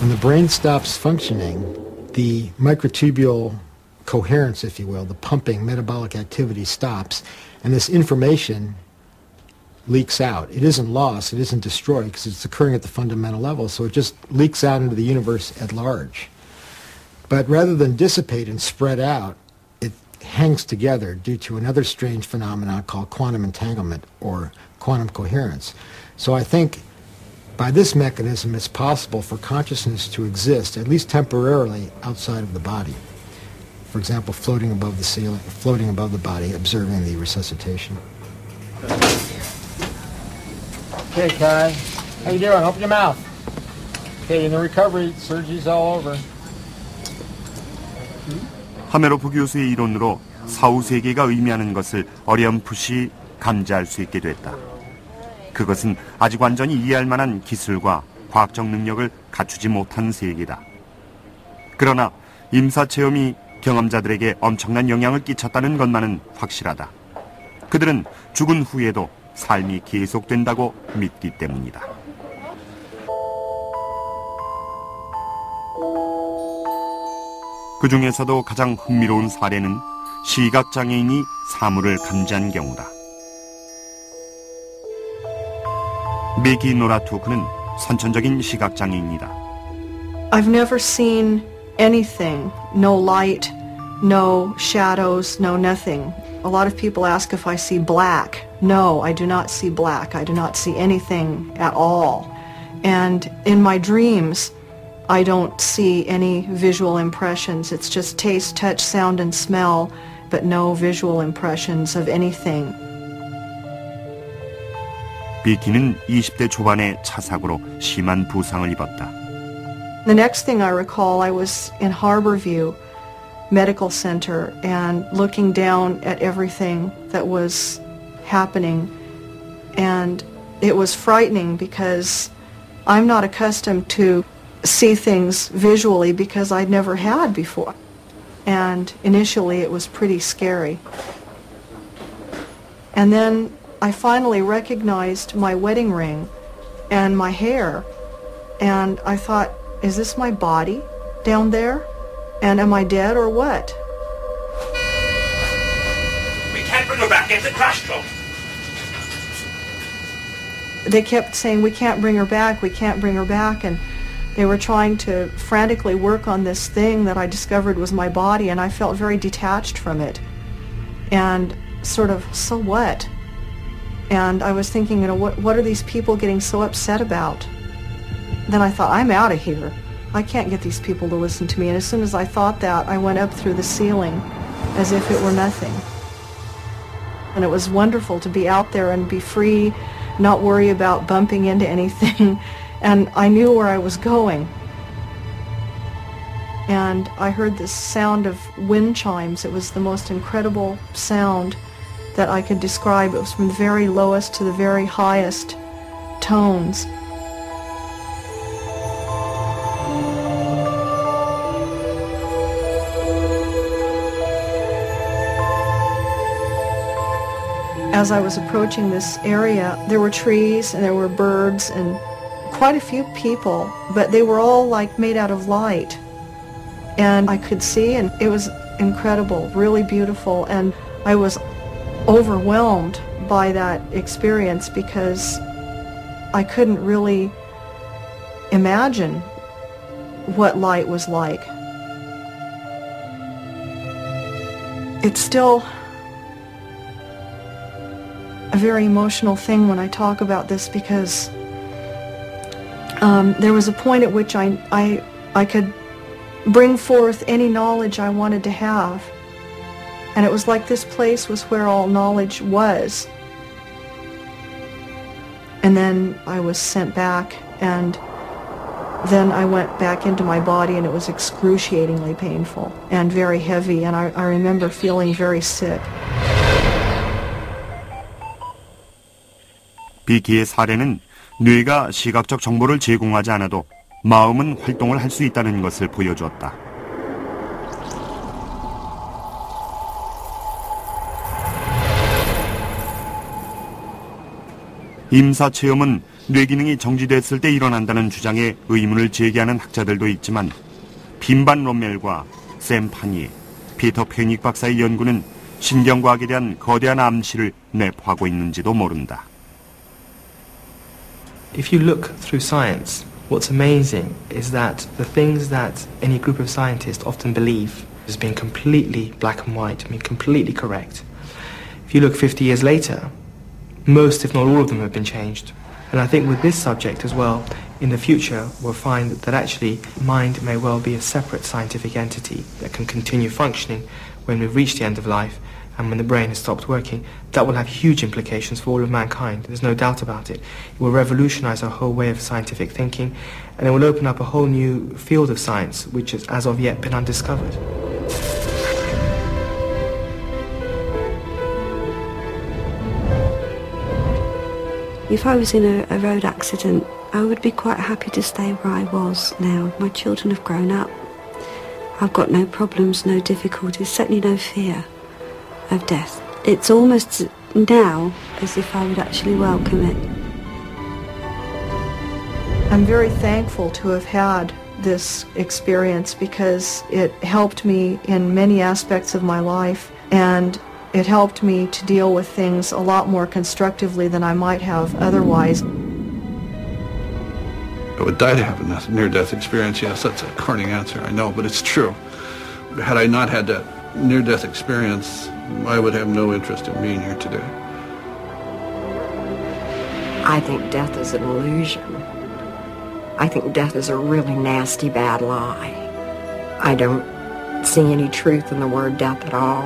When the brain stops functioning, the microtubule coherence, if you will, the pumping metabolic activity stops, and this information leaks out. It isn't lost, it isn't destroyed, because it's occurring at the fundamental level, so it just leaks out into the universe at large. But rather than dissipate and spread out, it hangs together due to another strange phenomenon called quantum entanglement or quantum coherence. So I think by this mechanism it's possible for consciousness to exist, at least temporarily, outside of the body. For example, floating above the ceiling, floating above the body, observing the resuscitation. Okay, Kai. How you doing? Open your mouth. Okay, in the recovery, surgery's all over. 하메로프 교수의 이론으로 사후세계가 의미하는 것을 어렴풋이 감지할 수 있게 됐다. 그것은 아직 완전히 이해할 만한 기술과 과학적 능력을 갖추지 못한 세계다. 그러나 임사체험이 경험자들에게 엄청난 영향을 끼쳤다는 것만은 확실하다. 그들은 죽은 후에도 삶이 계속된다고 믿기 때문이다. 그 중에서도 가장 흥미로운 사례는 시각장애인이 사물을 감지한 경우다. 미키 노라투 그는 선천적인 시각장애인이다. I've never seen anything, no light, no shadows, no nothing. A lot of people ask if I see black. No, I do not see black. I do not see anything at all. And in my dreams, I don't see any visual impressions. It's just taste, touch, sound, and smell, but no visual impressions of anything. 비키는 20대 초반의 차 사고로 심한 부상을 입었다. The next thing I recall, I was in Harborview Medical Center and looking down at everything that was happening, and it was frightening because I'm not accustomed to see things visually because I'd never had before, and initially it was pretty scary. And then I finally recognized my wedding ring and my hair, and I thought, is this my body down there? And am I dead or what? We can't bring her back, it's a crash truck. They kept saying, we can't bring her back, we can't bring her back, and they were trying to frantically work on this thing that I discovered was my body, and I felt very detached from it. And sort of, so what? And I was thinking, you know, what are these people getting so upset about? Then I thought, I'm out of here. I can't get these people to listen to me. And as soon as I thought that, I went up through the ceiling as if it were nothing. And it was wonderful to be out there and be free, not worry about bumping into anything. And I knew where I was going. And I heard this sound of wind chimes. It was the most incredible sound that I could describe. It was from the very lowest to the very highest tones. As I was approaching this area, there were trees and there were birds and quite a few people, but they were all like made out of light. And I could see, and it was incredible, really beautiful, and I was overwhelmed by that experience because I couldn't really imagine what light was like. It's still a very emotional thing when I talk about this because there was a point at which I could bring forth any knowledge I wanted to have, and it was like this place was where all knowledge was. And then I was sent back, and then I went back into my body, and it was excruciatingly painful and very heavy, and I remember feeling very sick. 비키의 사례는 뇌가 시각적 정보를 제공하지 않아도 마음은 활동을 할 수 있다는 것을 보여주었다. 임사체험은 뇌기능이 정지됐을 때 일어난다는 주장에 의문을 제기하는 학자들도 있지만 빈반 롬멜과 샘 파니, 피터 페닉 박사의 연구는 신경과학에 대한 거대한 암시를 내포하고 있는지도 모른다. If you look through science, what's amazing is that the things that any group of scientists often believe as being completely black and white, I mean completely correct. If you look 50 years later, most, if not all of them, have been changed. And I think with this subject as well, in the future, we'll find that actually mind may well be a separate scientific entity that can continue functioning when we've reached the end of life and when the brain has stopped working. That will have huge implications for all of mankind. There's no doubt about it. It will revolutionize our whole way of scientific thinking, and it will open up a whole new field of science which has, as of yet, been undiscovered. If I was in a road accident, I would be quite happy to stay where I was now. My children have grown up. I've got no problems, no difficulties, certainly no fear of death. It's almost now as if I would actually welcome it. I'm very thankful to have had this experience because it helped me in many aspects of my life, and it helped me to deal with things a lot more constructively than I might have otherwise. I would die to have a near-death experience. Yes, that's a corny answer, I know, but it's true. Had I not had that near-death experience, I would have no interest in being here today. I think death is an illusion. I think death is a really nasty, bad lie. I don't see any truth in the word death at all.